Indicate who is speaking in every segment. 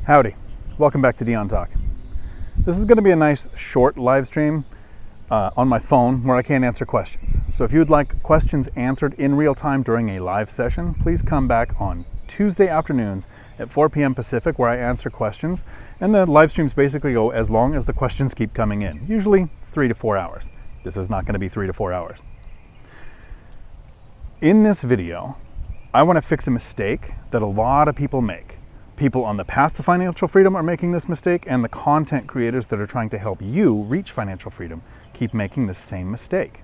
Speaker 1: Howdy, welcome back to Dion Talk. This is going to be a nice short live stream on my phone where I can't answer questions. So if you'd like questions answered in real time during a live session, please come back on Tuesday afternoons at 4 p.m. Pacific where I answer questions, and the live streams basically go as long as the questions keep coming in, usually 3 to 4 hours. This is not going to be 3 to 4 hours. In this video, I want to fix a mistake that a lot of people make. People on the path to financial freedom are making this mistake, and the content creators that are trying to help you reach financial freedom keep making the same mistake.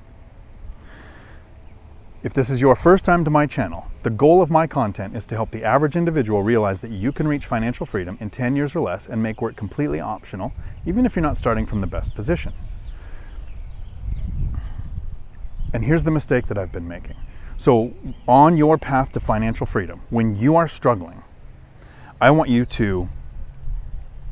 Speaker 1: If this is your first time to my channel, the goal of my content is to help the average individual realize that you can reach financial freedom in 10 years or less and make work completely optional, even if you're not starting from the best position. And here's the mistake that I've been making. So on your path to financial freedom, when you are struggling, I want you to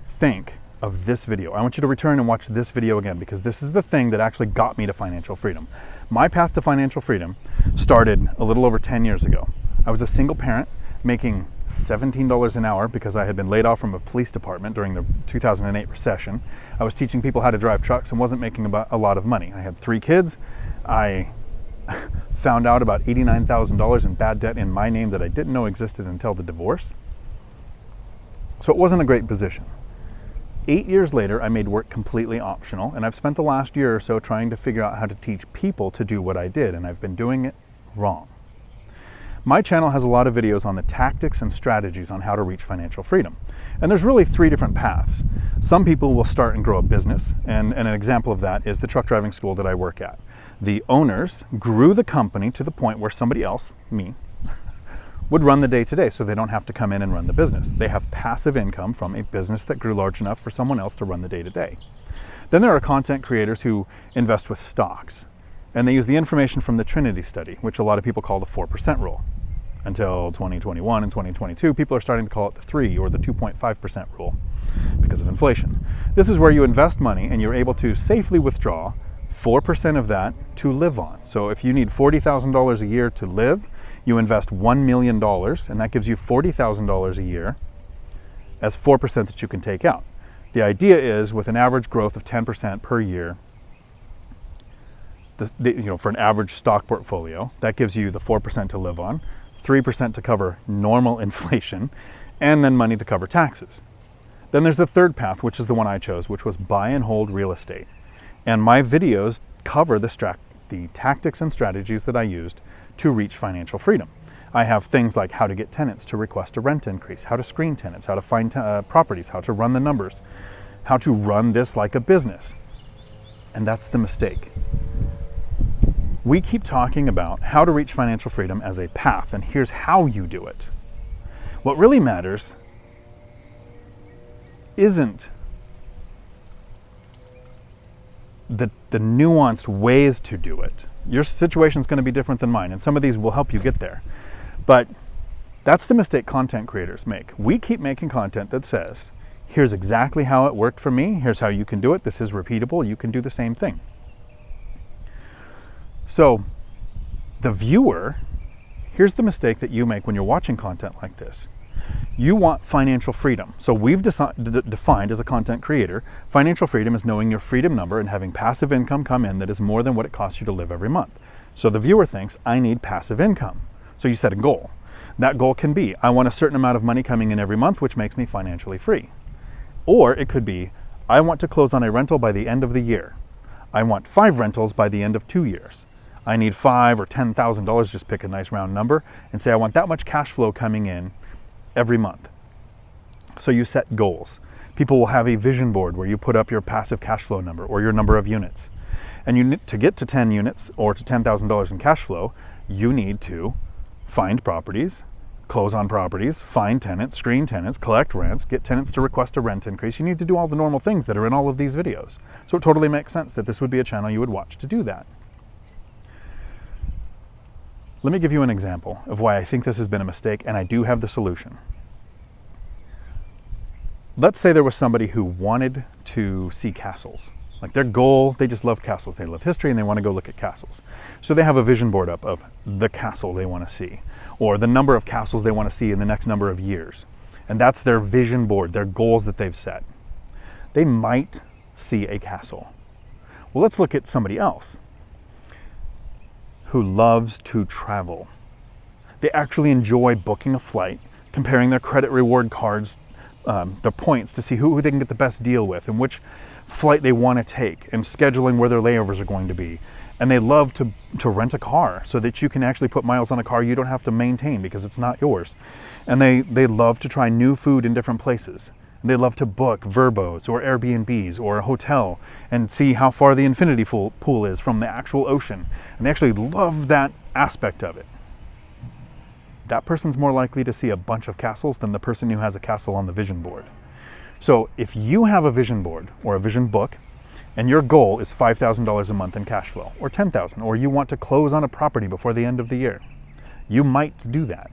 Speaker 1: think of this video. I want you to return and watch this video again, because this is the thing that actually got me to financial freedom. My path to financial freedom started a little over 10 years ago. I was a single parent making $17 an hour because I had been laid off from a police department during the 2008 recession. I was teaching people how to drive trucks and wasn't making a lot of money. I had 3 kids. I found out about $89,000 in bad debt in my name that I didn't know existed until the divorce. So it wasn't a great position. 8 years later, I made work completely optional, and I've spent the last year or so trying to figure out how to teach people to do what I did, and I've been doing it wrong. My channel has a lot of videos on the tactics and strategies on how to reach financial freedom. And there's really 3 different paths. Some people will start and grow a business, and an example of that is the truck driving school that I work at. The owners grew the company to the point where somebody else, me, would run the day-to-day, so they don't have to come in and run the business. They have passive income from a business that grew large enough for someone else to run the day-to-day. Then there are content creators who invest with stocks, and they use the information from the Trinity study, which a lot of people call the 4% rule. Until 2021 and 2022, people are starting to call it the 3 or the 2.5% rule because of inflation. This is where you invest money and you're able to safely withdraw 4% of that to live on. So if you need $40,000 a year to live, you invest $1 million, and that gives you $40,000 a year as 4% that you can take out. The idea is, with an average growth of 10% per year, for an average stock portfolio, that gives you the 4% to live on, 3% to cover normal inflation, and then money to cover taxes. Then there's the third path, which is the one I chose, which was buy and hold real estate. And my videos cover the tactics and strategies that I used to reach financial freedom. I have things like how to get tenants to request a rent increase, how to screen tenants, how to find properties, how to run the numbers, how to run this like a business. And that's the mistake. We keep talking about how to reach financial freedom as a path, and here's how you do it. What really matters isn't the nuanced ways to do it. Your situation is going to be different than mine, and some of these will help you get there. But that's the mistake content creators make. We keep making content that says, here's exactly how it worked for me, here's how you can do it, this is repeatable, you can do the same thing. So the viewer, here's the mistake that you make when you're watching content like this. You want financial freedom. So we've defined as a content creator, financial freedom is knowing your freedom number and having passive income come in that is more than what it costs you to live every month. So the viewer thinks, I need passive income. So you set a goal. That goal can be, I want a certain amount of money coming in every month, which makes me financially free. Or it could be, I want to close on a rental by the end of the year. I want 5 rentals by the end of 2 years. I need $5,000 or $10,000, just pick a nice round number, and say I want that much cash flow coming in every month. So you set goals. People will have a vision board where you put up your passive cash flow number or your number of units. And you need to get to 10 units or to $10,000 in cash flow, you need to find properties, close on properties, find tenants, screen tenants, collect rents, get tenants to request a rent increase. You need to do all the normal things that are in all of these videos. So it totally makes sense that this would be a channel you would watch to do that. Let me give you an example of why I think this has been a mistake, and I do have the solution. Let's say there was somebody who wanted to see castles. Like their goal, they just love castles. They love history and they want to go look at castles. So they have a vision board up of the castle they want to see, or the number of castles they want to see in the next number of years. And that's their vision board, their goals that they've set. They might see a castle. Well, let's look at somebody else who loves to travel. They actually enjoy booking a flight, comparing their credit reward cards, their points to see who they can get the best deal with and which flight they want to take, and scheduling where their layovers are going to be. And they love to rent a car so that you can actually put miles on a car you don't have to maintain because it's not yours. And they love to try new food in different places. They love to book Verbos or Airbnbs or a hotel and see how far the infinity pool is from the actual ocean. And they actually love that aspect of it. That person's more likely to see a bunch of castles than the person who has a castle on the vision board. So if you have a vision board or a vision book and your goal is $5,000 a month in cash flow or $10,000, or you want to close on a property before the end of the year, you might do that.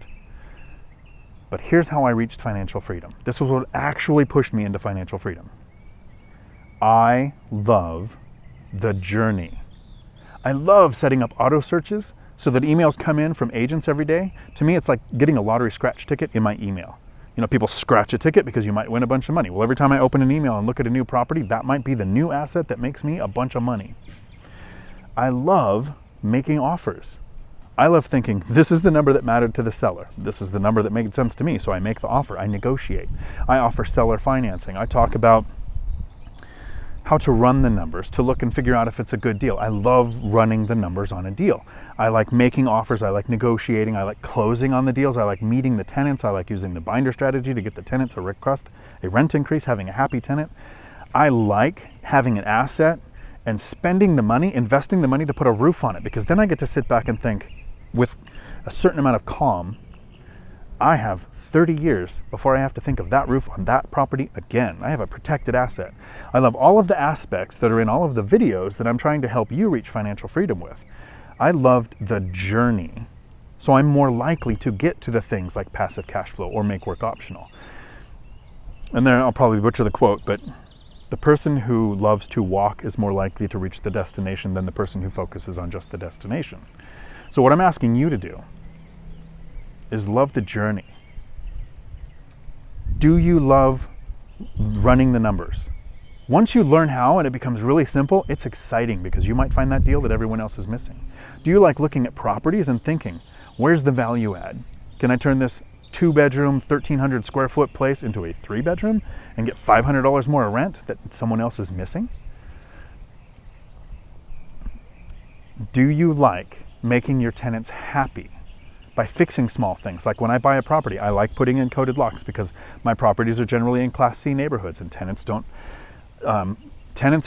Speaker 1: But here's how I reached financial freedom. This was what actually pushed me into financial freedom. I love the journey. I love setting up auto searches so that emails come in from agents every day. To me, it's like getting a lottery scratch ticket in my email. You know, people scratch a ticket because you might win a bunch of money. Well, every time I open an email and look at a new property, that might be the new asset that makes me a bunch of money. I love making offers. I love thinking, this is the number that mattered to the seller. This is the number that made sense to me, so I make the offer. I negotiate. I offer seller financing. I talk about how to run the numbers to look and figure out if it's a good deal. I love running the numbers on a deal. I like making offers. I like negotiating. I like closing on the deals. I like meeting the tenants. I like using the binder strategy to get the tenant to request a rent increase, having a happy tenant. I like having an asset and spending the money, investing the money to put a roof on it, because then I get to sit back and think with a certain amount of calm, I have 30 years before I have to think of that roof on that property again. I have a protected asset. I love all of the aspects that are in all of the videos that I'm trying to help you reach financial freedom with. I loved the journey. So I'm more likely to get to the things like passive cash flow or make work optional. And then I'll probably butcher the quote, but the person who loves to walk is more likely to reach the destination than the person who focuses on just the destination. So what I'm asking you to do is love the journey. Do you love running the numbers? Once you learn how and it becomes really simple, it's exciting because you might find that deal that everyone else is missing. Do you like looking at properties and thinking, where's the value add? Can I turn this 2-bedroom, 1,300 square foot place into a 3-bedroom and get $500 more rent that someone else is missing? Do you like making your tenants happy by fixing small things? Like when I buy a property, I like putting in coded locks because my properties are generally in Class C neighborhoods and tenants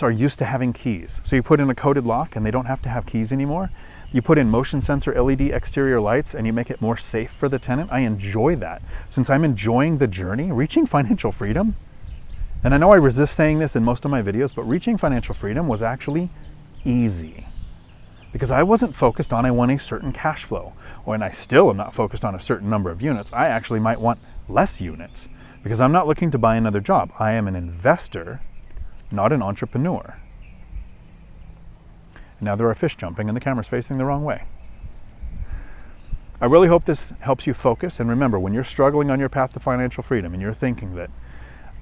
Speaker 1: are used to having keys. So you put in a coded lock and they don't have to have keys anymore. You put in motion sensor LED exterior lights and you make it more safe for the tenant. I enjoy that. Since I'm enjoying the journey, reaching financial freedom, and I know I resist saying this in most of my videos, but reaching financial freedom was actually easy. Because I wasn't focused on I want a certain cash flow, and I still am not focused on a certain number of units. I actually might want less units because I'm not looking to buy another job. I am an investor, not an entrepreneur. Now there are fish jumping and the camera's facing the wrong way. I really hope this helps you focus. And remember, when you're struggling on your path to financial freedom and you're thinking that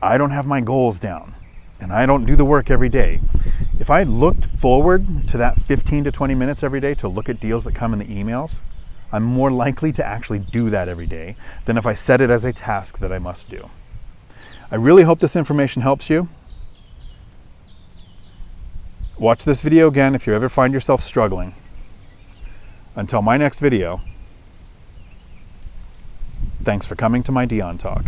Speaker 1: I don't have my goals down and I don't do the work every day, if I looked forward to that 15 to 20 minutes every day to look at deals that come in the emails, I'm more likely to actually do that every day than if I set it as a task that I must do. I really hope this information helps you. Watch this video again if you ever find yourself struggling. Until my next video, thanks for coming to my Dion Talk.